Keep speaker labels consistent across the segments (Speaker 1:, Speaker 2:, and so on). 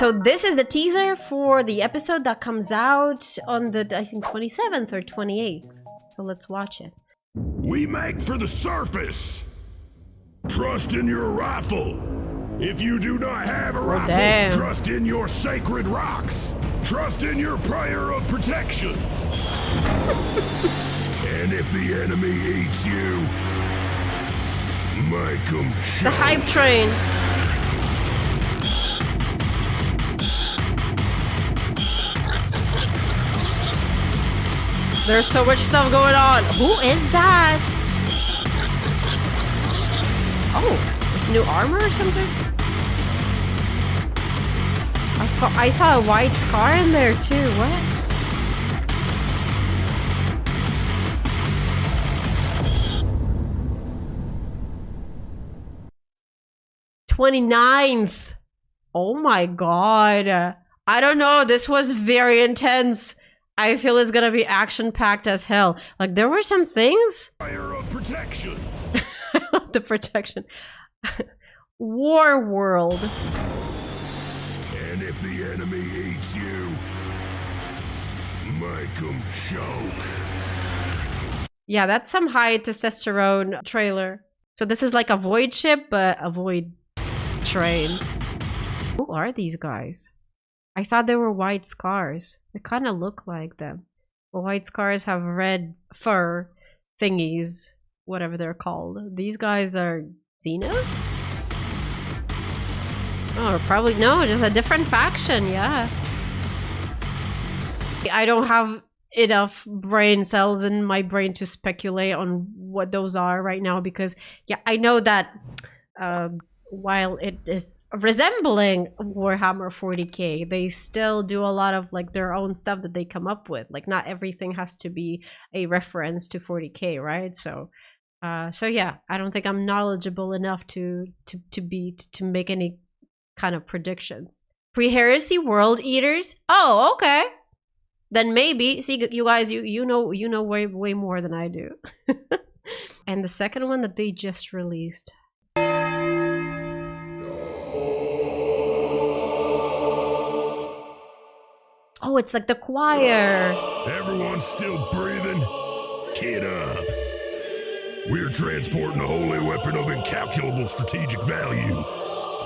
Speaker 1: So this is the teaser for the episode that comes out on the, I think, 27th or 28th. So let's watch it.
Speaker 2: We make for the surface. Trust in your rifle. If you do not have a rifle,
Speaker 1: damn.
Speaker 2: trust in your sacred rocks. Trust in your prayer of protection. And if the enemy eats you, make them choke.
Speaker 1: It's a hype train. There's so much stuff going on. Who is that? Oh, it's new armor or something? I saw a white scar in there too. What? "29th." Oh my god. I don't know. This was very intense. I feel it's gonna be action-packed as hell. Like, there were some things.
Speaker 2: Fire of protection.
Speaker 1: I love the protection. War world.
Speaker 2: And if the enemy eats you, make them choke.
Speaker 1: Yeah, that's some high testosterone trailer. So this is like a void ship, but a void train. Who are these guys? I thought they were white scars. They kind of look like them. Well, white scars have red fur thingies, whatever they're called. These guys are Xenos? Oh, probably no, just a different faction, yeah. I don't have enough brain cells in my brain to speculate on what those are right now because, yeah, I know that while it is resembling Warhammer 40k, they still do a lot of like their own stuff that they come up with. Like, not everything has to be a reference to 40k, right? So yeah, I don't think I'm knowledgeable enough to make any kind of predictions. Pre-heresy world eaters? Oh, okay. Then maybe. See, you guys, you know way more than I do. And the second one that they just released. Oh, it's like the choir.
Speaker 2: Everyone's still breathing? Get up. We're transporting a holy weapon of incalculable strategic value.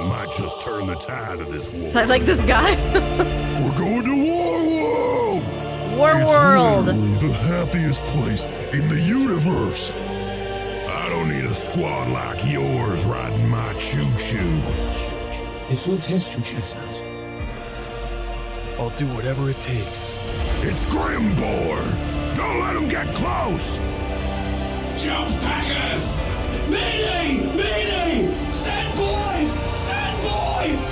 Speaker 2: Might just turn the tide of this war.
Speaker 1: I like this guy.
Speaker 2: We're going to war world.
Speaker 1: War world.
Speaker 2: It's literally the happiest place in the universe. I don't need a squad like yours riding my choo-choo.
Speaker 3: This will test your chestnuts.
Speaker 4: I'll do whatever it takes.
Speaker 2: It's Grimbor. Don't let him get close.
Speaker 3: Jump packers! Mayday! Mayday! Stand boys! Stand boys!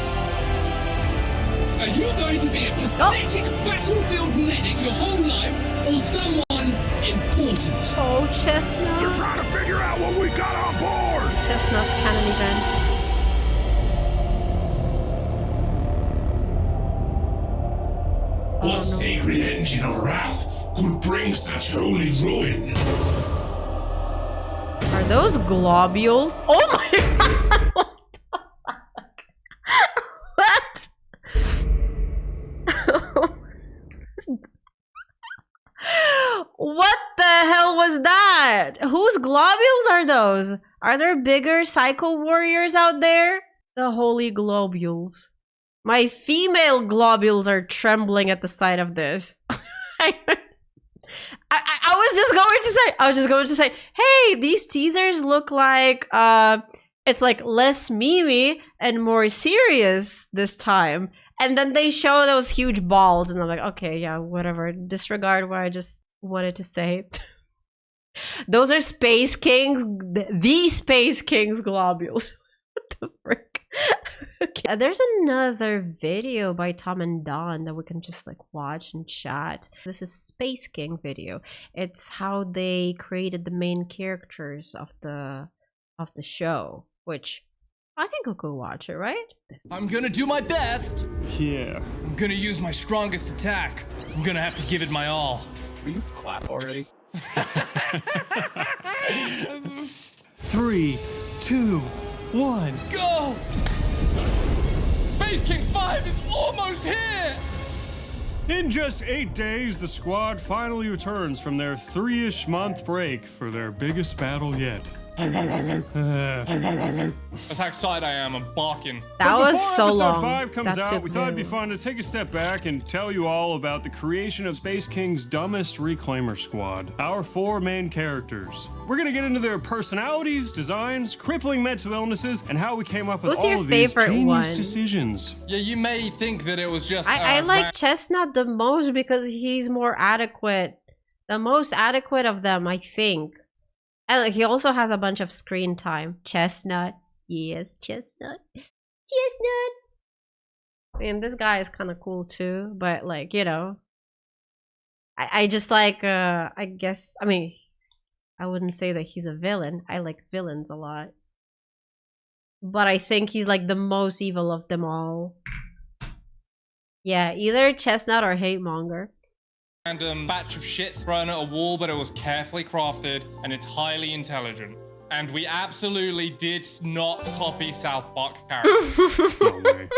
Speaker 5: Are you going to be a pathetic battlefield medic your whole life, or someone important?
Speaker 1: Oh,
Speaker 2: They're
Speaker 1: Chestnut.
Speaker 2: trying to figure out what we got on board.
Speaker 1: Chestnut's canon event.
Speaker 3: What sacred engine of wrath could bring such holy ruin?
Speaker 1: Are those globules? Oh my god! What the fuck? What? What the hell was that? Whose globules are those? Are there bigger psycho warriors out there? The holy globules. My female globules are trembling at the sight of this. I was just going to say, hey, these teasers look like it's like less memey and more serious this time. And then they show those huge balls, and I'm like, okay, yeah, whatever. Disregard what I just wanted to say. Those are Space Kings, the Space Kings globules. What the frick? Okay. There's another video by Tom and Don that we can just like watch and chat. This is Space King video. It's how they created the main characters of the show, which I think we'll go watch it, right?
Speaker 5: I'm gonna do my best.
Speaker 4: Yeah.
Speaker 5: I'm gonna use my strongest attack. I'm gonna have to give it my all.
Speaker 6: Will you clap already?
Speaker 4: 3, 2, 1.
Speaker 5: Go! Space King 5 is almost
Speaker 3: almost here!
Speaker 7: In just 8 days, the squad finally returns from their 3-ish month break for their biggest battle yet.
Speaker 3: That's how excited I am. I'm barking.
Speaker 1: That was so
Speaker 7: Episode
Speaker 1: long.
Speaker 7: 5 comes
Speaker 1: That
Speaker 7: out,
Speaker 1: took
Speaker 7: we thought it'd be
Speaker 1: very
Speaker 7: fun to take a step back and tell you all about the creation of Space King's dumbest reclaimer squad. Our 4 main characters. We're gonna get into their personalities, designs, crippling mental illnesses, and how we came up with
Speaker 1: Who's your
Speaker 7: all of these
Speaker 1: favorite
Speaker 7: genius
Speaker 1: one?
Speaker 7: decisions.
Speaker 3: Yeah, you may think that it was just.
Speaker 1: I like Chestnut the most because he's more adequate. The most adequate of them, I think. And like, he also has a bunch of screen time. Chestnut. Yes, Chestnut. Chestnut. I mean, this guy is kind of cool too, but like, you know. I just like, I guess, I mean, I wouldn't say that he's a villain. I like villains a lot. But I think he's like the most evil of them all. Yeah, either Chestnut or Hate Monger.
Speaker 3: Random batch of shit thrown at a wall, but it was carefully crafted and it's highly intelligent. And we absolutely did not copy South Park characters.
Speaker 7: No way.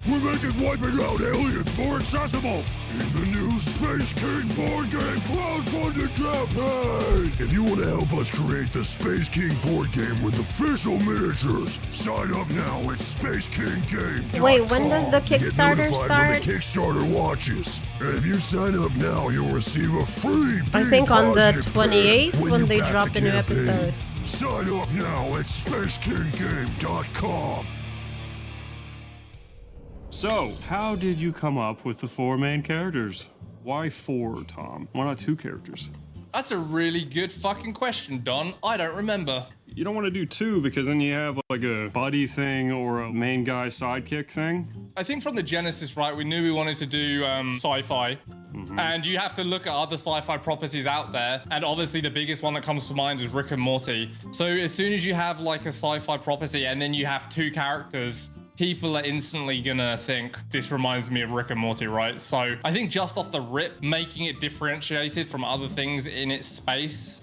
Speaker 2: We're making wiping out aliens more accessible in the new Space King board game crowdfunding campaign. If you want to help us create the Space King board game with official miniatures, sign up now at SpaceKingGame.com.
Speaker 1: Wait, when does the
Speaker 2: Get
Speaker 1: Kickstarter
Speaker 2: notified
Speaker 1: start?
Speaker 2: When the Kickstarter launches. And if you sign up now, you'll receive a free
Speaker 1: I think on the
Speaker 2: positive
Speaker 1: 28th
Speaker 2: pair
Speaker 1: when
Speaker 2: you
Speaker 1: they
Speaker 2: back
Speaker 1: drop the new
Speaker 2: campaign.
Speaker 1: episode.
Speaker 2: Sign up now at SpaceKingGame.com.
Speaker 7: So, how did you come up with the 4 main characters? Why 4, Tom? Why not 2 characters?
Speaker 3: That's a really good fucking question, Don. I don't remember.
Speaker 7: You don't want to do 2 because then you have like a buddy thing or a main guy sidekick thing.
Speaker 3: I think from the Genesis, right, we knew we wanted to do sci-fi. And you have to look at other sci-fi properties out there. And obviously the biggest one that comes to mind is Rick and Morty. So as soon as you have like a sci-fi property and then you have 2 characters, people are instantly gonna think this reminds me of Rick and Morty, right? So I think just off the rip, making it differentiated from other things in its space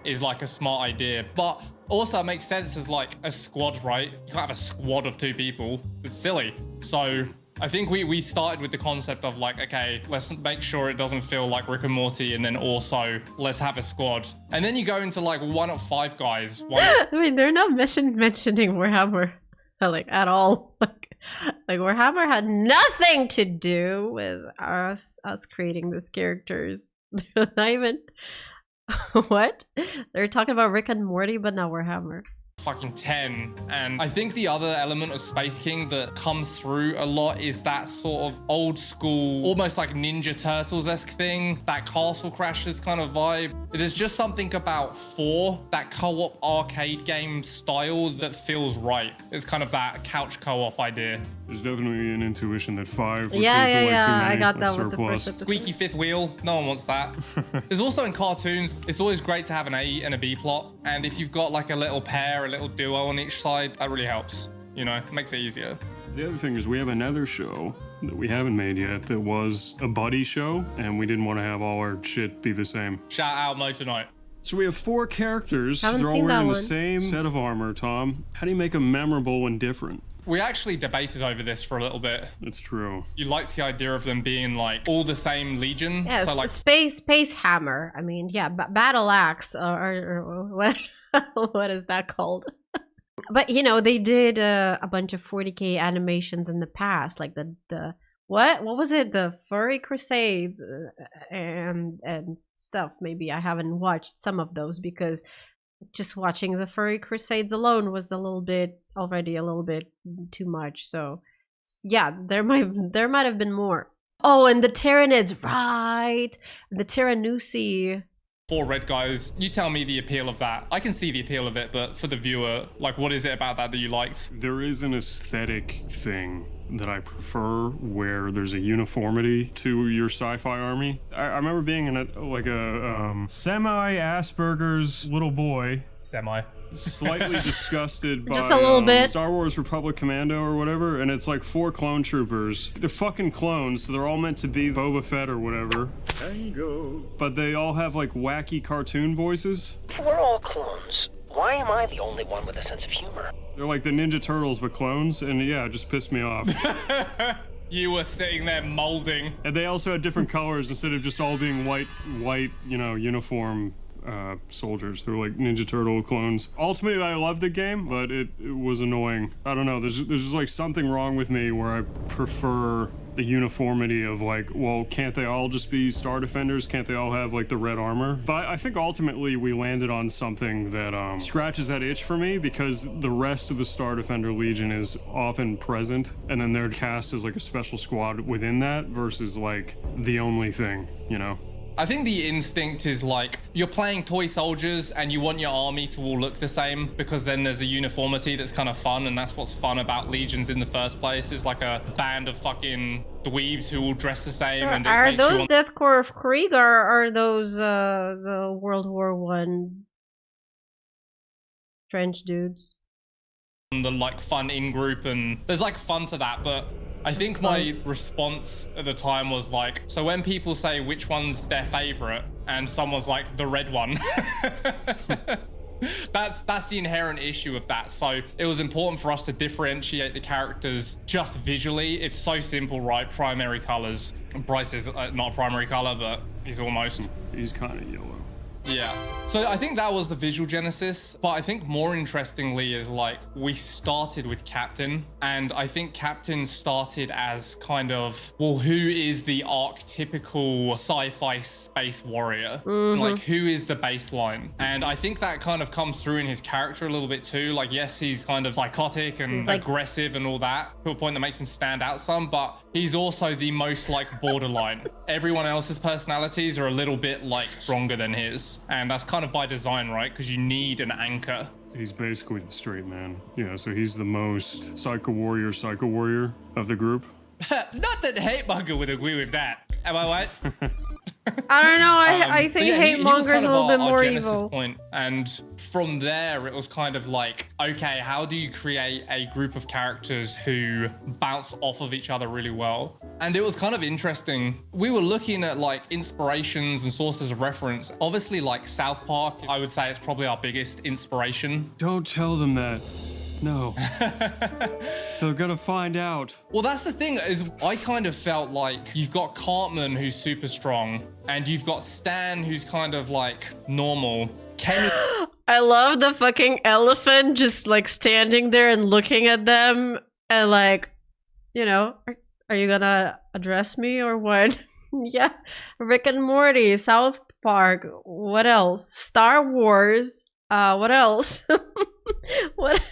Speaker 3: is like a smart idea. But also it makes sense as like a squad, right? You can't have a squad of 2 people. It's silly. So I think we started with the concept of like, okay, let's make sure it doesn't feel like Rick and Morty, and then also let's have a squad. And then you go into like, why not 5 guys?
Speaker 1: I mean, they're not mentioning Warhammer like at all. Like Warhammer had nothing to do with us creating these characters. They're not even what? They're talking about Rick and Morty, but not Warhammer.
Speaker 3: Fucking 10. And I think the other element of Space King that comes through a lot is that sort of old school, almost like Ninja Turtles-esque thing, that Castle Crashers kind of vibe. There's just something about 4, that co-op arcade game style that feels right. It's kind of that couch co-op idea.
Speaker 7: There's definitely an intuition that 5 would
Speaker 1: Yeah,
Speaker 7: feel
Speaker 1: yeah,
Speaker 7: like too
Speaker 1: yeah.
Speaker 7: many,
Speaker 1: I got
Speaker 7: like
Speaker 1: that with the
Speaker 7: surplus.
Speaker 1: first episode.
Speaker 3: Squeaky 5th wheel, no one wants that. There's also in cartoons, it's always great to have an A and a B plot. And if you've got like a little pair, a little duo on each side, that really helps. You know, makes it easier.
Speaker 7: The other thing is we have another show that we haven't made yet that was a buddy show, and we didn't want to have all our shit be the same.
Speaker 3: Shout out Motor Night.
Speaker 7: So we have 4 characters.
Speaker 1: Haven't
Speaker 7: They're all
Speaker 1: seen that
Speaker 7: wearing the
Speaker 1: one.
Speaker 7: same set of armor, Tom. How do you make them memorable and different?
Speaker 3: We actually debated over this for a little bit.
Speaker 7: It's true.
Speaker 3: You liked the idea of them being like all the same legion.
Speaker 1: Yeah,
Speaker 3: so like
Speaker 1: space hammer. I mean, yeah, battle axe or what? What is that called? But you know, they did a bunch of 40K animations in the past, like the what was it? The Furry Crusades and stuff. Maybe I haven't watched some of those because just watching the Furry Crusades alone was already a little bit too much. So yeah, there might have been more. Oh, and the Tyranids, right? The Tyrannusi.
Speaker 3: 4 red guys. You tell me the appeal of that. I can see the appeal of it, but for the viewer, like, what is it about that you liked?
Speaker 7: There is an aesthetic thing that I prefer where there's a uniformity to your sci-fi army. I remember being in a semi-Asperger's little boy. Slightly disgusted by
Speaker 1: Just a little bit.
Speaker 7: Star Wars Republic Commando or whatever, and it's like 4 clone troopers. They're fucking clones, so they're all meant to be Boba Fett or whatever.
Speaker 2: Tango.
Speaker 7: But they all have like wacky cartoon voices.
Speaker 8: We're all clones. Why am I the only one with a sense of humor?
Speaker 7: They're like the Ninja Turtles but clones, and yeah, it just pissed me off.
Speaker 3: You were sitting there molding.
Speaker 7: And they also had different colors instead of just all being white, uniform soldiers. They were like Ninja Turtle clones. Ultimately, I loved the game, but it was annoying. I don't know, there's just like something wrong with me where I prefer the uniformity of like, well, can't they all just be Star Defenders? Can't they all have like the red armor? But I think ultimately we landed on something that scratches that itch for me, because the rest of the Star Defender Legion is often present, and then they're cast as like a special squad within that versus like the only thing, you know?
Speaker 3: I think the instinct is like, you're playing toy soldiers and you want your army to all look the same, because then there's a uniformity that's kind of fun, and that's what's fun about Legions in the first place, is like a band of fucking dweebs who all dress the same. And
Speaker 1: are those Death Corps of Krieg, or are those the World War One trench dudes?
Speaker 3: The like fun in-group, and there's like fun to that, but I think my response at the time was like, so when people say which one's their favorite and someone's like the red one, that's the inherent issue of that. So it was important for us to differentiate the characters just visually. It's so simple, right? Primary colors. Bryce is not a primary color, but he's almost.
Speaker 7: He's kind of yellow.
Speaker 3: Yeah. So I think that was the visual genesis, but I think more interestingly is like, we started with Captain, and I think Captain started as kind of, well, who is the archetypical sci-fi space warrior? Like, who is the baseline? And I think that kind of comes through in his character a little bit too. Like, yes, he's kind of psychotic and like aggressive and all that, to a point that makes him stand out some, but he's also the most like borderline. Everyone else's personalities are a little bit like stronger than his. And that's kind of by design, right? Because you need an anchor.
Speaker 7: He's basically the straight man. Yeah, so he's the most psycho warrior of the group.
Speaker 3: Not that Hate Monger would agree with that. Am I right?
Speaker 1: I don't know. I think Hate Monger is a little bit more evil.
Speaker 3: Point. And from there, it was kind of like, okay, how do you create a group of characters who bounce off of each other really well? And it was kind of interesting. We were looking at like inspirations and sources of reference. Obviously, like South Park, I would say it's probably our biggest inspiration.
Speaker 7: Don't tell them that. No. They're gonna find out.
Speaker 3: Well, that's the thing, is I kind of felt like you've got Cartman, who's super strong, and you've got Stan, who's kind of like normal. Kenny.
Speaker 1: I love the fucking elephant just like standing there and looking at them and like, you know, are you gonna address me or what? Yeah. Rick and Morty, South Park, what else? Star Wars, what else? What?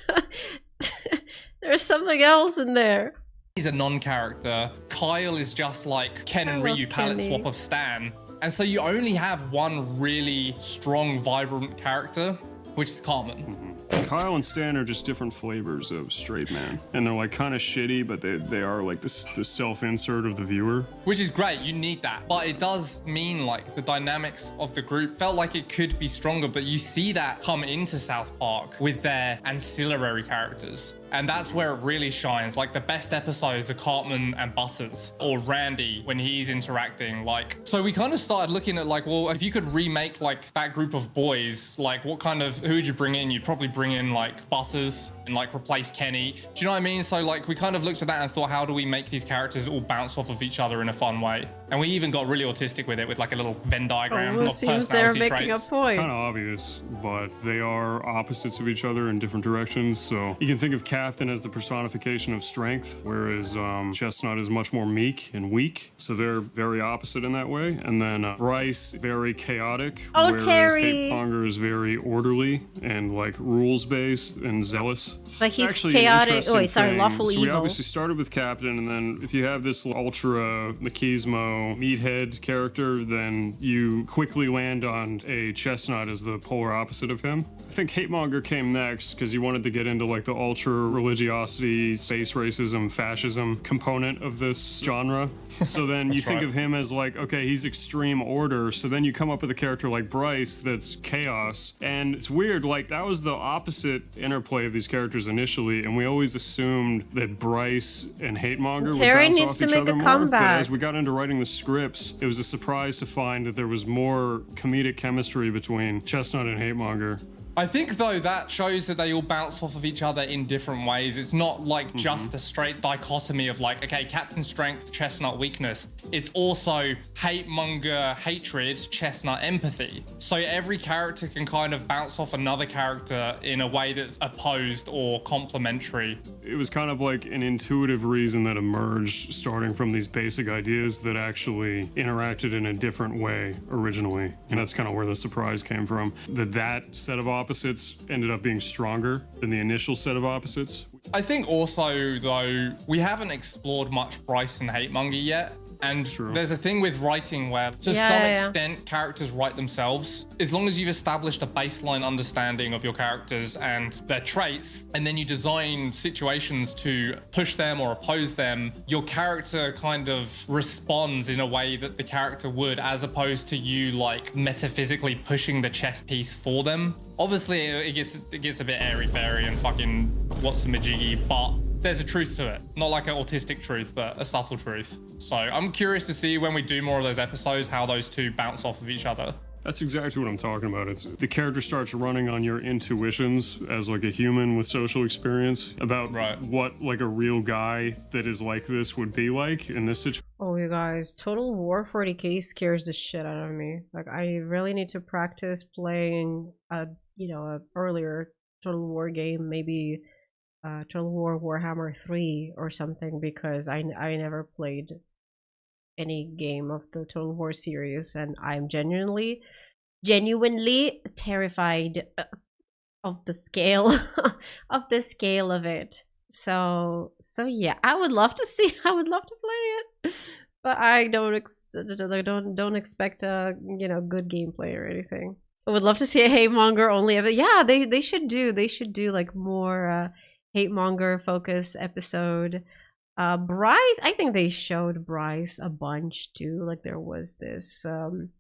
Speaker 1: There's something else in there.
Speaker 3: He's a non-character. Kyle is just like Ken and Ryu palette swap of Stan. And so you only have one really strong, vibrant character, which is Cartman.
Speaker 7: Kyle and Stan are just different flavors of straight man. And they're like kind of shitty, but they are like the self-insert of the viewer.
Speaker 3: Which is great, you need that. But it does mean like the dynamics of the group felt like it could be stronger, but you see that come into South Park with their ancillary characters. And that's where it really shines. Like the best episodes are Cartman and Butters, or Randy when he's interacting. Like, so we kind of started looking at like, well, if you could remake like that group of boys, like what kind of, who would you bring in? You'd probably bring in like Butters and like replace Kenny. Do you know what I mean? So like we kind of looked at that and thought, how do we make these characters all bounce off of each other in a fun way? And we even got really autistic with it, with like a little Venn diagram of
Speaker 1: seems
Speaker 3: personality
Speaker 1: they're making
Speaker 3: traits.
Speaker 1: a point.
Speaker 7: It's kind of obvious, but they are opposites of each other in different directions. So you can think of Captain as the personification of strength, whereas Chestnut is much more meek and weak. So they're very opposite in that way. And then Bryce, very chaotic, whereas Hate Monger is very orderly and like rules-based and zealous.
Speaker 1: But he's
Speaker 7: actually
Speaker 1: chaotic. Oh, sorry, lawful
Speaker 7: so
Speaker 1: evil.
Speaker 7: we obviously started with Captain, and then if you have this ultra machismo meathead character, then you quickly land on a Chestnut as the polar opposite of him. I think Hate Monger came next because you wanted to get into like the ultra religiosity, space racism, fascism component of this genre. So then you think of him as like, okay, he's extreme order. So then you come up with a character like Bryce that's chaos. And it's weird, like that was the opposite interplay of these characters initially, and we always assumed that Bryce and Hate Monger would bounce
Speaker 1: needs
Speaker 7: off
Speaker 1: to
Speaker 7: each
Speaker 1: make
Speaker 7: other
Speaker 1: a
Speaker 7: more.
Speaker 1: comeback.
Speaker 7: But as we got into writing the scripts, it was a surprise to find that there was more comedic chemistry between Chestnut and Hate Monger.
Speaker 3: I think, though, that shows that they all bounce off of each other in different ways. It's not like just a straight dichotomy of like, okay, Captain Strength, Chestnut weakness. It's also hate monger, hatred, Chestnut empathy. So every character can kind of bounce off another character in a way that's opposed or complementary.
Speaker 7: It was kind of like an intuitive reason that emerged starting from these basic ideas that actually interacted in a different way originally. And that's kind of where the surprise came from. That set of opposites ended up being stronger than the initial set of opposites.
Speaker 3: I think also, though, we haven't explored much Bryce and Hatemonger yet. And there's a thing with writing where, to some extent, characters write themselves. As long as you've established a baseline understanding of your characters and their traits, and then you design situations to push them or oppose them, your character kind of responds in a way that the character would, as opposed to you, like, metaphysically pushing the chess piece for them. Obviously, it gets a bit airy-fairy and fucking what's-a-majiggy, but there's a truth to it. Not like an autistic truth, but a subtle truth. So I'm curious to see when we do more of those episodes, how those two bounce off of each other.
Speaker 7: That's exactly what I'm talking about. It's the character starts running on your intuitions as like a human with social experience about what like a real guy that is like this would be like in this situation.
Speaker 1: Oh, you guys, Total War 40k scares the shit out of me. Like, I really need to practice playing a earlier Total War game, maybe Total War Warhammer 3 or something, because I never played any game of the Total War series, and I'm genuinely terrified of the scale of it. So yeah, I would love to play it, but I don't expect a good gameplay or anything. I would love to see a Hatemonger only ever. Yeah, they should do like more Hatemonger focus episode. Bryce, I think they showed Bryce a bunch too. Like there was this the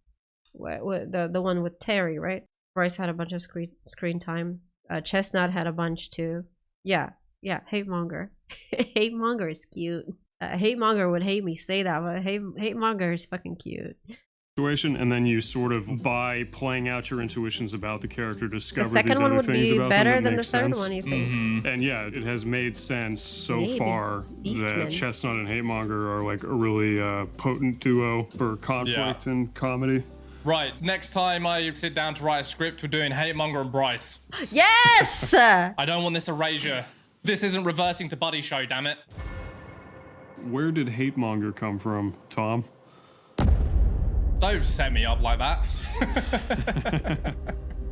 Speaker 1: one with Terry, right? Bryce had a bunch of screen time. Chestnut had a bunch too. Yeah, Hatemonger. Hatemonger is cute. Hatemonger would hate me say that, but Hatemonger is fucking cute.
Speaker 7: And then you sort of, by playing out your intuitions about the character, discover
Speaker 1: the second
Speaker 7: these
Speaker 1: one
Speaker 7: other
Speaker 1: would
Speaker 7: things
Speaker 1: be
Speaker 7: about
Speaker 1: better
Speaker 7: them that
Speaker 1: than the
Speaker 7: make
Speaker 1: third
Speaker 7: sense.
Speaker 1: one, you think?
Speaker 7: And yeah, it has made sense so
Speaker 1: Maybe.
Speaker 7: far
Speaker 1: Beastman.
Speaker 7: that Chestnut and Hatemonger are like a really potent duo for conflict and comedy.
Speaker 3: Right, next time I sit down to write a script, we're doing Hatemonger and Bryce.
Speaker 1: Yes!
Speaker 3: I don't want this erasure. This isn't reverting to Buddy Show, damn it.
Speaker 7: Where did Hatemonger come from, Tom?
Speaker 3: Don't set me up like that.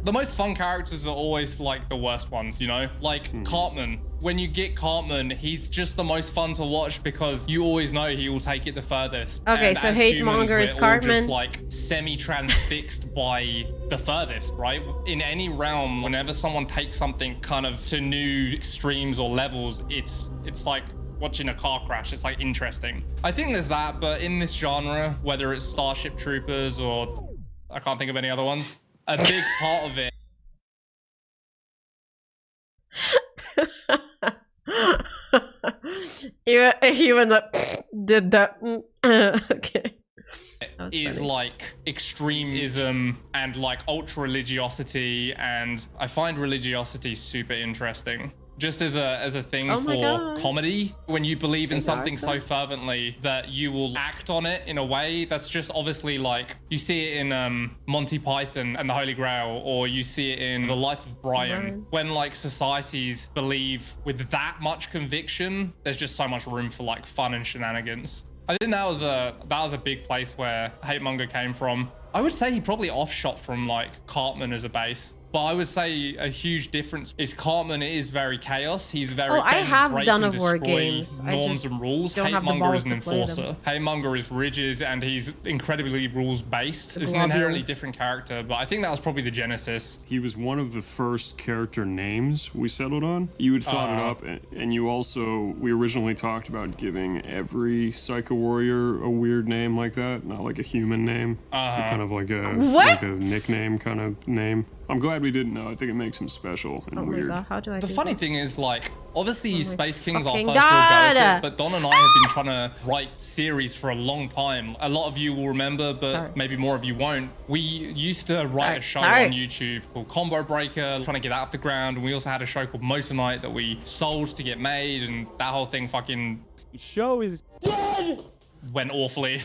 Speaker 3: The most fun characters are always like the worst ones, Like Cartman. When you get Cartman, he's just the most fun to watch because you always know he will take it the furthest.
Speaker 1: Okay,
Speaker 3: and
Speaker 1: so
Speaker 3: as
Speaker 1: Hatemonger
Speaker 3: humans,
Speaker 1: is
Speaker 3: we're all
Speaker 1: Cartman.
Speaker 3: just like semi-transfixed by the furthest, right? In any realm, whenever someone takes something kind of to new extremes or levels, it's like watching a car crash. It's like interesting. I think there's that, but in this genre, whether it's Starship Troopers or I can't think of any other ones, a big part of it.
Speaker 1: Even did that. Okay.
Speaker 3: Is
Speaker 1: funny.
Speaker 3: like extremism and like ultra religiosity, and I find religiosity super interesting. Just as a thing for comedy, when you believe in something so fervently that you will act on it in a way that's just obviously like you see it in Monty Python and the Holy Grail, or you see it in The Life of Brian. When like societies believe with that much conviction, there's just so much room for like fun and shenanigans. I think that was a big place where Hatemonger came from. I would say he probably offshot from like Cartman as a base. But I would say a huge difference is Cartman is very chaos. He's very
Speaker 1: I have
Speaker 3: break
Speaker 1: done
Speaker 3: and
Speaker 1: of war
Speaker 3: destroy
Speaker 1: games. I
Speaker 3: norms
Speaker 1: just
Speaker 3: and rules.
Speaker 1: don't have the
Speaker 3: Hatemonger
Speaker 1: balls
Speaker 3: is an
Speaker 1: to play
Speaker 3: enforcer.
Speaker 1: them.
Speaker 3: Hatemonger is rigid and he's incredibly rules based.
Speaker 1: The
Speaker 3: It's an inherently
Speaker 1: globules.
Speaker 3: different character, but I think that was probably the genesis.
Speaker 7: He was one of the first character names we settled on. You had thought it up, and we originally talked about giving every Psycho Warrior a weird name like that, not like a human name, but kind of like a nickname kind of name. I'm glad we didn't know. I think it makes him special and
Speaker 1: Oh my
Speaker 7: weird.
Speaker 1: god, how do I
Speaker 3: The
Speaker 1: do
Speaker 3: funny
Speaker 1: this?
Speaker 3: thing is, like, obviously Space King's our
Speaker 1: fucking
Speaker 3: first real go at
Speaker 1: God.
Speaker 3: it, but Don and I have been trying to write series for a long time. A lot of you will remember, but
Speaker 1: Sorry.
Speaker 3: maybe more of you won't. We used to write a show
Speaker 1: Sorry.
Speaker 3: on YouTube called Combo Breaker, trying to get that off the ground. And we also had a show called Motor Knight that we sold to get made, and that whole thing fucking
Speaker 4: Show is
Speaker 3: went awfully.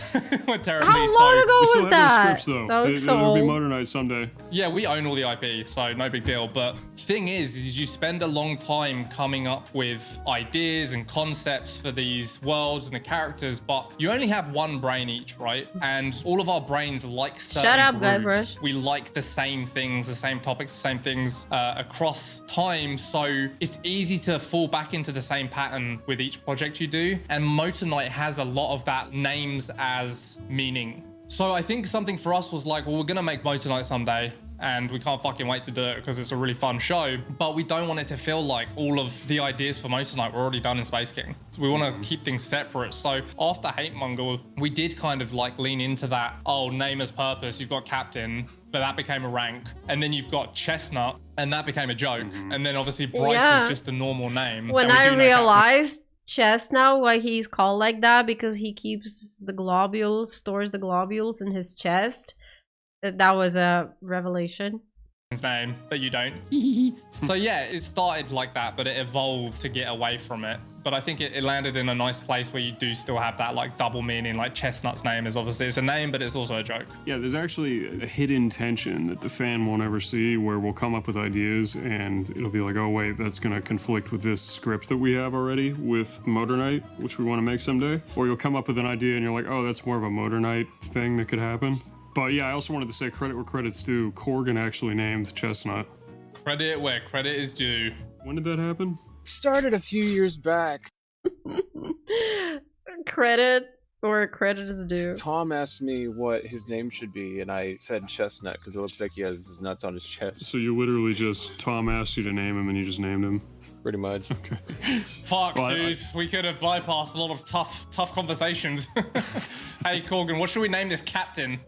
Speaker 3: Went terribly.
Speaker 1: How
Speaker 3: So
Speaker 1: long ago
Speaker 7: We still
Speaker 1: was
Speaker 7: have
Speaker 1: that?
Speaker 7: those scripts though.
Speaker 1: That looks so
Speaker 7: It'll be
Speaker 1: old.
Speaker 7: Motor Knight someday.
Speaker 3: yeah, we own all the IP, so no big deal. But thing is you spend a long time coming up with ideas and concepts for these worlds and the characters, but you only have one brain each, right? And all of our brains like certain
Speaker 1: Shut up,
Speaker 3: grooves.
Speaker 1: Guybrush.
Speaker 3: We like the same things, the same topics, the same things across time. So it's easy to fall back into the same pattern with each project you do. And Motor Knight has a lot of that names as meaning. So I think something for us was like, well, we're gonna make Motor Knight someday, and we can't fucking wait to do it because it's a really fun show. But we don't want it to feel like all of the ideas for Motor Knight were already done in Space King. So we want to keep things separate. So after Hate Monger, we did kind of like lean into that. Oh, name as purpose. You've got Captain, but that became a rank, and then you've got Chestnut, and that became a joke. And then obviously Bryce
Speaker 1: Yeah.
Speaker 3: is just a normal name.
Speaker 1: When
Speaker 3: and we
Speaker 1: I
Speaker 3: do know Captain.
Speaker 1: realized Chestnut, why he's called like that, because he keeps the globules, stores the globules in his chest. That was a revelation.
Speaker 3: His name, but you don't. So yeah, it started like that, but it evolved to get away from it. But I think it landed in a nice place where you do still have that like double meaning. Like Chestnut's name is obviously it's a name, but it's also a joke.
Speaker 7: Yeah, there's actually a hidden tension that the fan won't ever see, where we'll come up with ideas and it'll be like, oh wait, that's gonna conflict with this script that we have already with Motor Knight, which we want to make someday. Or you'll come up with an idea and you're like, oh, that's more of a Motor Knight thing that could happen. But yeah, I also wanted to say credit where credit's due. Corgan actually named Chestnut.
Speaker 3: Credit where credit is due.
Speaker 7: When did that happen?
Speaker 6: Started a few years back.
Speaker 1: Credit where credit is due.
Speaker 6: Tom asked me what his name should be, and I said Chestnut because it looks like he has his nuts on his chest,
Speaker 7: So you literally just, Tom asked you to name him and you just named him.
Speaker 6: pretty much.
Speaker 7: Okay.
Speaker 3: Fuck,
Speaker 7: Well,
Speaker 3: dude. We could have bypassed a lot of tough conversations. Hey, Corgan, what should we name this captain?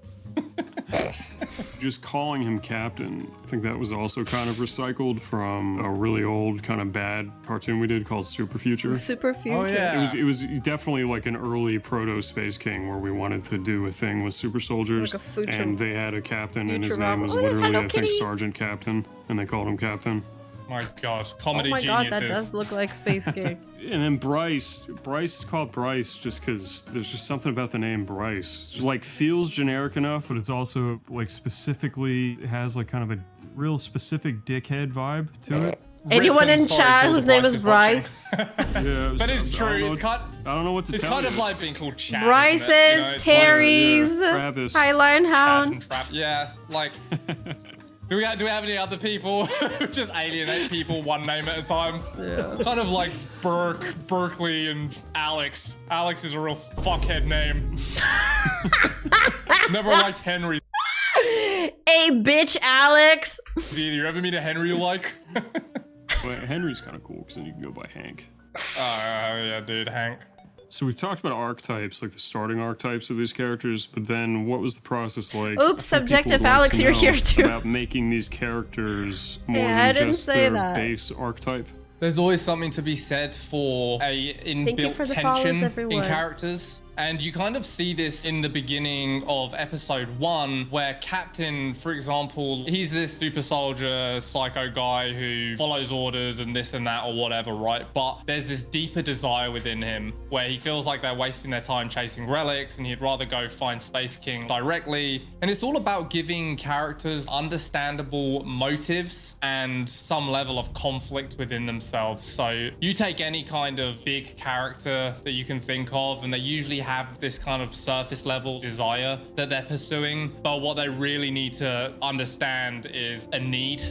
Speaker 7: Just calling him Captain, I think that was also kind of recycled from a really old, kind of bad cartoon we did called Super Future.
Speaker 1: Super future.
Speaker 3: Oh, yeah.
Speaker 7: It was definitely like an early proto Space King where we wanted to do a thing with super soldiers,
Speaker 1: Like a future-
Speaker 7: and they had a captain, and his
Speaker 1: future
Speaker 7: name was
Speaker 1: Rob. Oh,
Speaker 7: literally,
Speaker 1: Hello
Speaker 7: I think,
Speaker 1: Kitty.
Speaker 7: Sergeant Captain, and they called him Captain.
Speaker 3: My God,
Speaker 1: Oh
Speaker 3: comedy
Speaker 1: my god,
Speaker 3: geniuses.
Speaker 1: that does look like Space King.
Speaker 7: And then Bryce is called Bryce just because there's just something about the name Bryce. It's just like feels generic enough, but it's also like specifically it has like kind of a real specific dickhead vibe to it.
Speaker 1: Anyone
Speaker 3: Rip
Speaker 1: in
Speaker 3: them, sorry to
Speaker 1: chat
Speaker 3: all
Speaker 1: whose
Speaker 3: the
Speaker 1: name is
Speaker 3: Bryces
Speaker 1: Bryce?
Speaker 7: Yeah,
Speaker 3: But it's
Speaker 7: I don't
Speaker 3: true.
Speaker 7: know
Speaker 3: It's
Speaker 7: what-
Speaker 3: kind.
Speaker 7: I don't know what to
Speaker 3: It's
Speaker 7: tell
Speaker 3: kind
Speaker 7: you.
Speaker 3: of like being called Chad.
Speaker 1: Bryce's,
Speaker 3: isn't it? You know, it's like-
Speaker 1: Terry's,
Speaker 7: Travis.
Speaker 1: Highline
Speaker 3: Chad
Speaker 1: Hound.
Speaker 3: and Trap. Yeah, like. Do we have any other people who just alienate people one name at a time? Yeah. Kind of like Berkeley and Alex. Alex is a real fuckhead name. Never liked Henry
Speaker 1: Hey, bitch, Alex.
Speaker 3: either. You ever meet a Henry you like?
Speaker 7: Well, Henry's kind of cool because then you can go by Hank.
Speaker 3: Oh, yeah, dude, Hank.
Speaker 7: So we've talked about archetypes, like the starting archetypes of these characters, but then what was the process like?
Speaker 1: Oops,
Speaker 7: I think
Speaker 1: subjective
Speaker 7: people would like
Speaker 1: Alex,
Speaker 7: to
Speaker 1: you're
Speaker 7: know
Speaker 1: here too.
Speaker 7: About making these characters more
Speaker 1: Yeah,
Speaker 7: than
Speaker 1: I didn't
Speaker 7: just
Speaker 1: say
Speaker 7: their
Speaker 1: that.
Speaker 7: base archetype.
Speaker 3: There's always something to be said for a
Speaker 1: Thank you
Speaker 3: inbuilt
Speaker 1: for the follows,
Speaker 3: tension in
Speaker 1: everyone.
Speaker 3: characters. And you kind of see this in the beginning of episode 1, where Captain, for example, he's this super soldier, psycho guy who follows orders and this and that or whatever, right? But there's this deeper desire within him where he feels like they're wasting their time chasing relics and he'd rather go find Space King directly. And it's all about giving characters understandable motives and some level of conflict within themselves. So you take any kind of big character that you can think of, and they usually have this kind of surface level desire that they're pursuing, but what they really need to understand is a need.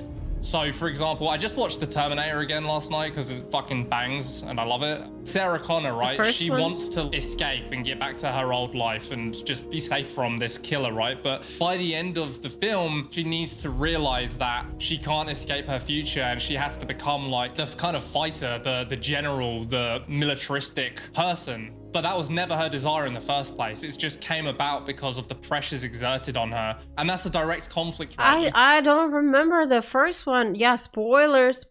Speaker 3: So for example, I just watched The Terminator again last night because it fucking bangs and I love it. Sarah Connor, right?
Speaker 1: first
Speaker 3: She
Speaker 1: one?
Speaker 3: wants to escape and get back to her old life and just be safe from this killer, right? But by the end of the film, she needs to realize that she can't escape her future and she has to become like the kind of fighter, the general, the militaristic person. But that was never her desire in the first place. It just came about because of the pressures exerted on her. And that's a direct conflict, right?
Speaker 1: I don't remember the first one. Yeah, spoilers.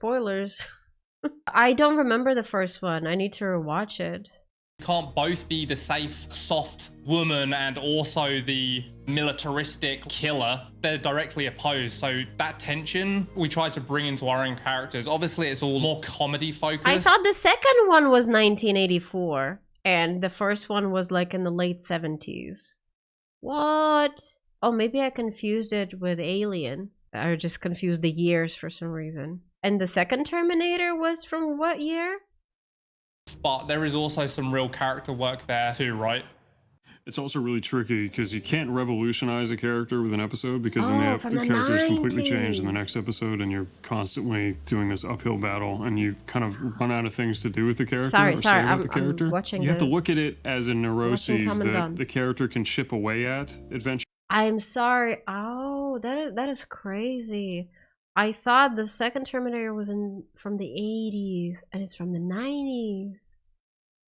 Speaker 1: I don't remember the first one. I need to rewatch it.
Speaker 3: Can't both be the safe, soft woman and also the militaristic killer. They're directly opposed. So that tension we try to bring into our own characters. Obviously, it's all more comedy focused.
Speaker 1: I thought the second one was 1984 and the first one was like in the late 70s. What? Oh, maybe I confused it with Alien. I just confused the years for some reason. And the second Terminator was from what year?
Speaker 3: But there is also some real character work there too, right?
Speaker 7: It's also really tricky because you can't revolutionize a character with an episode because then
Speaker 1: Oh,
Speaker 7: the
Speaker 1: from the
Speaker 7: character is completely
Speaker 1: 90s.
Speaker 7: changed in the next episode and you're constantly doing this uphill battle and you kind of run out of things to do with the character
Speaker 1: Sorry,
Speaker 7: or say about
Speaker 1: I'm
Speaker 7: the character.
Speaker 1: watching
Speaker 7: You have to
Speaker 1: the-
Speaker 7: look at it as a neuroses
Speaker 1: Tom and
Speaker 7: that
Speaker 1: Don.
Speaker 7: the character can chip away at eventually.
Speaker 1: I'm sorry. Oh, that is crazy. I thought the second Terminator was from the 80s and it's from the 90s.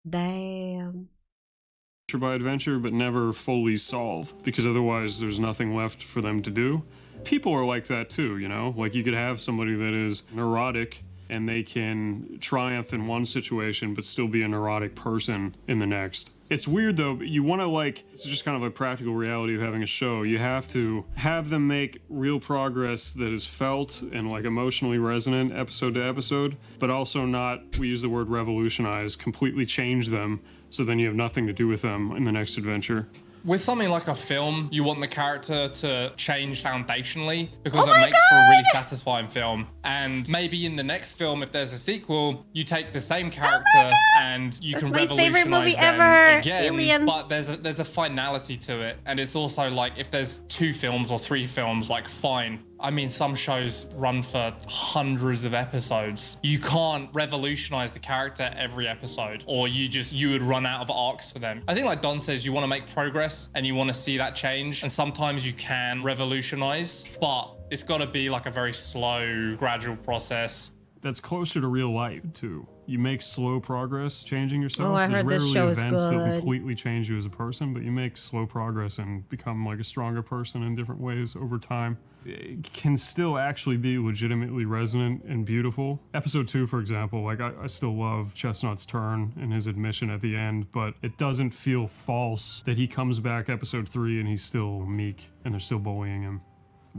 Speaker 1: Damn.
Speaker 7: By adventure, but never fully solve because otherwise there's nothing left for them to do. People are like that too, you know? Like you could have somebody that is neurotic and they can triumph in one situation but still be a neurotic person in the next. It's weird though, but you want to it's just kind of a practical reality of having a show. You have to have them make real progress that is felt and like emotionally resonant episode to episode, but also not, we use the word revolutionize, completely change them so then you have nothing to do with them in the next adventure.
Speaker 3: With something like a film, you want the character to change foundationally because
Speaker 1: Oh
Speaker 3: it
Speaker 1: my
Speaker 3: makes for a really
Speaker 1: God!
Speaker 3: satisfying film. And maybe in the next film, if there's a sequel, you take the same character and you
Speaker 1: That's
Speaker 3: can
Speaker 1: my
Speaker 3: revolutionize
Speaker 1: favorite movie
Speaker 3: them
Speaker 1: ever,
Speaker 3: again.
Speaker 1: Aliens.
Speaker 3: But there's a finality to it, and it's also like if there's 2 films or 3 films, like fine. I mean, some shows run for hundreds of episodes. You can't revolutionize the character every episode, or you would run out of arcs for them. I think like Don says, you want to make progress and you want to see that change. And sometimes you can revolutionize, but it's got to be like a very slow, gradual process.
Speaker 7: That's closer to real life too. You make slow progress changing yourself.
Speaker 1: Oh, I
Speaker 7: There's
Speaker 1: heard this
Speaker 7: rarely
Speaker 1: show is
Speaker 7: events that
Speaker 1: good.
Speaker 7: completely change you as a person, but you make slow progress and become like a stronger person in different ways over time. It can still actually be legitimately resonant and beautiful. Episode 2, for example, like I still love Chestnut's turn and his admission at the end, but it doesn't feel false that he comes back episode 3 and he's still meek and they're still bullying him.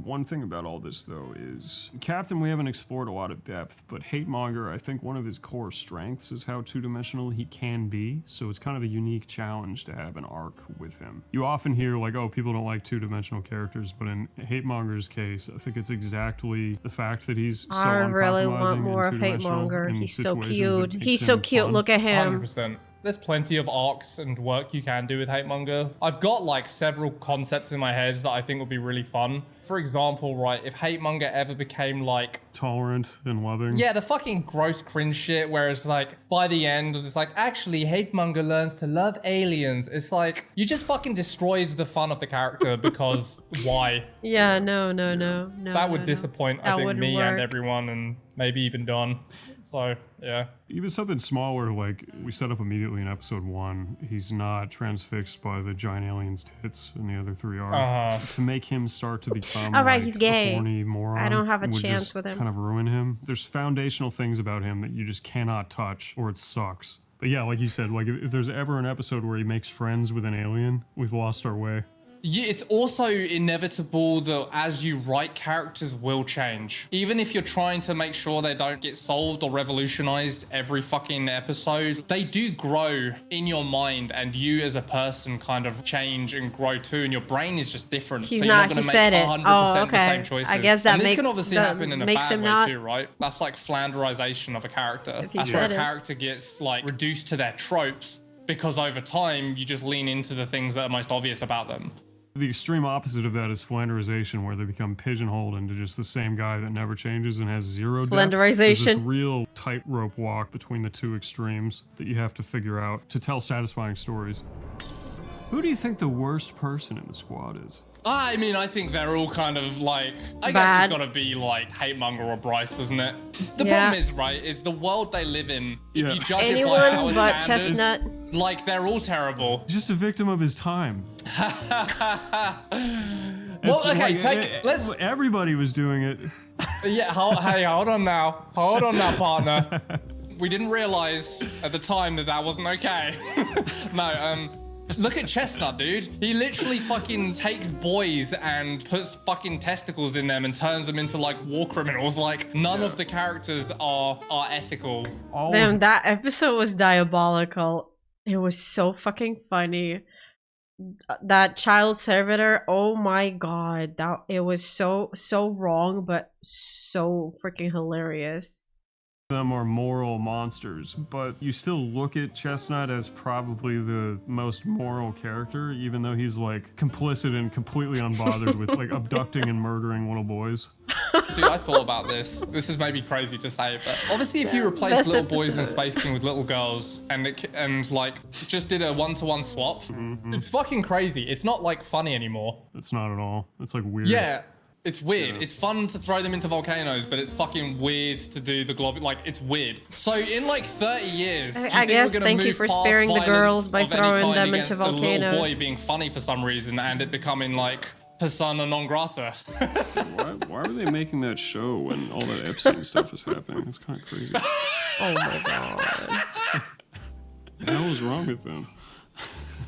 Speaker 7: One thing about all this, though, is Captain we haven't explored a lot of depth, but Hatemonger, I think one of his core strengths is how two-dimensional he can be, so it's kind of a unique challenge to have an arc with him. You often hear, like, oh, people don't like two-dimensional characters, but in Hatemonger's case, I think it's exactly the fact that he's so
Speaker 1: I really want
Speaker 7: uncompromising
Speaker 1: more
Speaker 7: and
Speaker 1: of
Speaker 7: two-dimensional
Speaker 1: Hatemonger.
Speaker 7: in
Speaker 1: He's so
Speaker 7: situations
Speaker 1: cute.
Speaker 7: that
Speaker 1: He's
Speaker 7: makes
Speaker 1: so
Speaker 7: him
Speaker 1: cute.
Speaker 7: fun.
Speaker 1: Look at him.
Speaker 3: 100%. There's plenty of arcs and work you can do with Hatemonger. I've got like several concepts in my head that I think would be really fun. For example, right, if Hatemonger ever became like
Speaker 7: Tolerant and loving.
Speaker 3: yeah, the fucking gross cringe shit where it's like, by the end, it's like, actually, Hatemonger learns to love aliens. It's like, you just fucking destroyed the fun of the character because why?
Speaker 1: Yeah, no.
Speaker 3: That would disappoint, I
Speaker 1: That
Speaker 3: think,
Speaker 1: wouldn't
Speaker 3: me
Speaker 1: work.
Speaker 3: and everyone, and maybe even Don. So, yeah.
Speaker 7: Even something smaller, like we set up immediately in episode 1, he's not transfixed by the giant alien's tits, and the other 3 are. To make him start to become
Speaker 1: All right,
Speaker 7: like,
Speaker 1: he's gay.
Speaker 7: a horny moron,
Speaker 1: I don't have a
Speaker 7: would
Speaker 1: chance
Speaker 7: just
Speaker 1: with him.
Speaker 7: kind of ruin him. There's foundational things about him that you just cannot touch, or it sucks. But yeah, like you said, like if there's ever an episode where he makes friends with an alien, we've lost our way.
Speaker 3: Yeah, it's also inevitable that as you write, characters will change. Even if you're trying to make sure they don't get solved or revolutionized every fucking episode, they do grow in your mind, and you as a person kind of change and grow too, and your brain is just different.
Speaker 1: He's
Speaker 3: so you're
Speaker 1: not,
Speaker 3: not going
Speaker 1: he
Speaker 3: to
Speaker 1: said
Speaker 3: make
Speaker 1: it.
Speaker 3: 100%
Speaker 1: Oh,
Speaker 3: the
Speaker 1: okay.
Speaker 3: same choices.
Speaker 1: I guess that
Speaker 3: and this
Speaker 1: make-
Speaker 3: can obviously
Speaker 1: that
Speaker 3: happen in a
Speaker 1: makes
Speaker 3: bad
Speaker 1: him
Speaker 3: way
Speaker 1: not-
Speaker 3: too, right? That's like flanderization of a character.
Speaker 1: If he
Speaker 3: That's where
Speaker 1: said
Speaker 3: a
Speaker 1: it.
Speaker 3: character gets like reduced to their tropes because over time you just lean into the things that are most obvious about them.
Speaker 7: The extreme opposite of that is flanderization, where they become pigeonholed into just the same guy that never changes and has zero depth. There's this
Speaker 1: Flanderization.
Speaker 7: real tightrope walk between the two extremes that you have to figure out to tell satisfying stories. Who do you think the worst person in the squad is?
Speaker 3: I mean, I think they're all kind of like, I guess
Speaker 1: Bad.
Speaker 3: it's gotta be like Hate Monger or Bryce, doesn't it? The
Speaker 1: Yeah.
Speaker 3: problem is, right, is the world they live in, if
Speaker 7: Yeah.
Speaker 3: you judge it by
Speaker 1: Anyone
Speaker 3: our
Speaker 1: but
Speaker 3: standards,
Speaker 1: Chestnut.
Speaker 3: like, they're all terrible.
Speaker 7: Just a victim of his time.
Speaker 3: Well, okay, let's...
Speaker 7: Everybody was doing it.
Speaker 3: Yeah, hey, hold on now. Hold on now, partner. We didn't realize at the time that that wasn't okay. No, look at Chestnut, dude. He literally fucking takes boys and puts fucking testicles in them and turns them into like war criminals. Like none of the characters are ethical.
Speaker 1: Damn, that episode was diabolical. It was so fucking funny. That child servitor, oh my god, it was so wrong, but so freaking hilarious.
Speaker 7: Them are moral monsters, but you still look at Chestnut as probably the most moral character, even though he's like complicit and completely unbothered with like abducting and murdering little boys.
Speaker 3: Dude, I thought about this. This is maybe crazy to say, but obviously if you replace
Speaker 1: Best
Speaker 3: little boys in
Speaker 1: episode.
Speaker 3: Space King with little girls and like just did a one-to-one swap, it's fucking crazy. It's not like funny anymore.
Speaker 7: It's not at all. It's like weird.
Speaker 3: Yeah. It's weird. It's fun to throw them into volcanoes, but it's fucking weird to do the glob. Like, it's weird. So in like 30 years, do you
Speaker 1: I
Speaker 3: think
Speaker 1: guess
Speaker 3: we're gonna
Speaker 1: thank you
Speaker 3: move
Speaker 1: for
Speaker 3: past
Speaker 1: sparing the
Speaker 3: violence
Speaker 1: girls by
Speaker 3: of any
Speaker 1: throwing
Speaker 3: kind
Speaker 1: them into
Speaker 3: against a little boy
Speaker 1: volcanoes?
Speaker 3: being funny for some reason and it becoming like persona non grata?
Speaker 7: Why are they making that show when all that Epstein stuff is happening? It's kind of crazy.
Speaker 1: Oh my god.
Speaker 7: What the hell is wrong with them?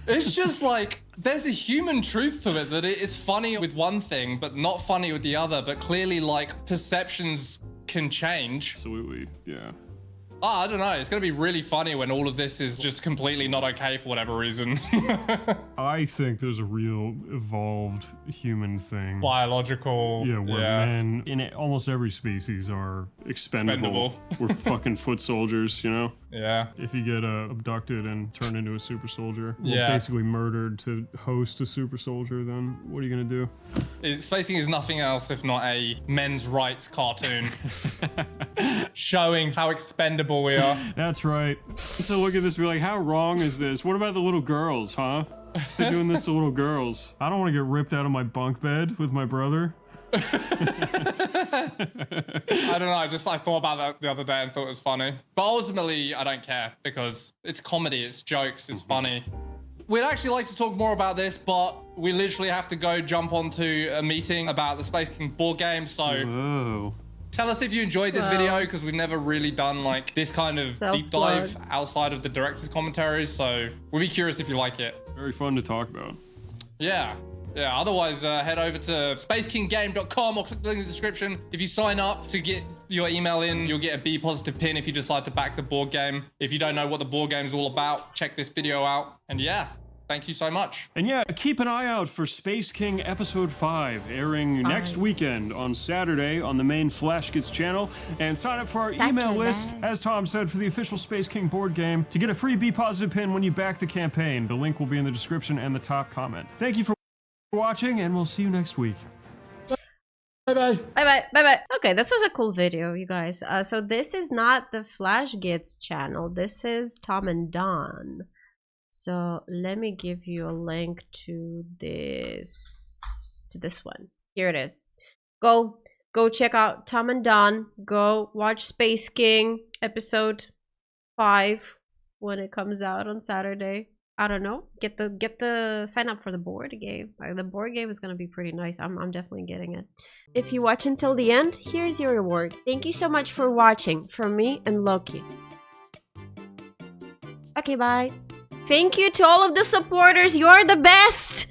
Speaker 3: It's just like, there's a human truth to it that it is funny with one thing, but not funny with the other. But clearly, like, perceptions can change.
Speaker 7: Absolutely, yeah.
Speaker 3: I don't know. It's going to be really funny when all of this is just completely not okay for whatever reason.
Speaker 7: I think there's a real evolved human thing.
Speaker 3: Biological.
Speaker 7: Yeah, where men in almost every species are expendable. We're fucking foot soldiers, you know?
Speaker 3: Yeah.
Speaker 7: If you get abducted and turned into a super soldier, or
Speaker 3: Yeah.
Speaker 7: basically murdered to host a super soldier, then what are you gonna do?
Speaker 3: Space King is nothing else if not a men's rights cartoon. Showing how expendable we are.
Speaker 7: That's right. So look at this and be like, how wrong is this? What about the little girls, huh? They're doing this to little girls. I don't want to get ripped out of my bunk bed with my brother.
Speaker 3: I don't know. I thought about that the other day and thought it was funny. But ultimately, I don't care because it's comedy, it's jokes, it's funny. We'd actually like to talk more about this, but we literally have to go jump onto a meeting about the Space King board game. So
Speaker 7: Whoa.
Speaker 3: tell us if you enjoyed this video because we've never really done like this kind of deep dive outside of the director's commentaries. So we'll be curious if you like it.
Speaker 7: Very fun to talk about.
Speaker 3: Yeah. Yeah, otherwise head over to spacekinggame.com or click the link in the description. If you sign up to get your email in, you'll get a B positive pin if you decide to back the board game. If you don't know what the board game is all about, check this video out. And yeah, thank you so much.
Speaker 7: And yeah, keep an eye out for Space King Episode 5, airing next weekend on Saturday on the main Flashgitz channel. And sign up for our email list, as Tom said, for the official Space King board game to get a free B positive pin when you back the campaign. The link will be in the description and the top comment. Thank you for watching, and we'll see you next week.
Speaker 3: Bye-bye.
Speaker 1: Bye bye. Okay, this was a cool video, you guys. So this is not the Flashgitz channel. This is Tom and Don. So let me give you a link to this one. Here it is. Go check out Tom and Don. Go watch Space King episode 5 when it comes out on Saturday. I don't know. Get the sign up for the board game. The board game is gonna be pretty nice. I'm definitely getting it. If you watch until the end, here's your reward. Thank you so much for watching. From me and Loki. Okay, bye. Thank you to all of the supporters. You're the best.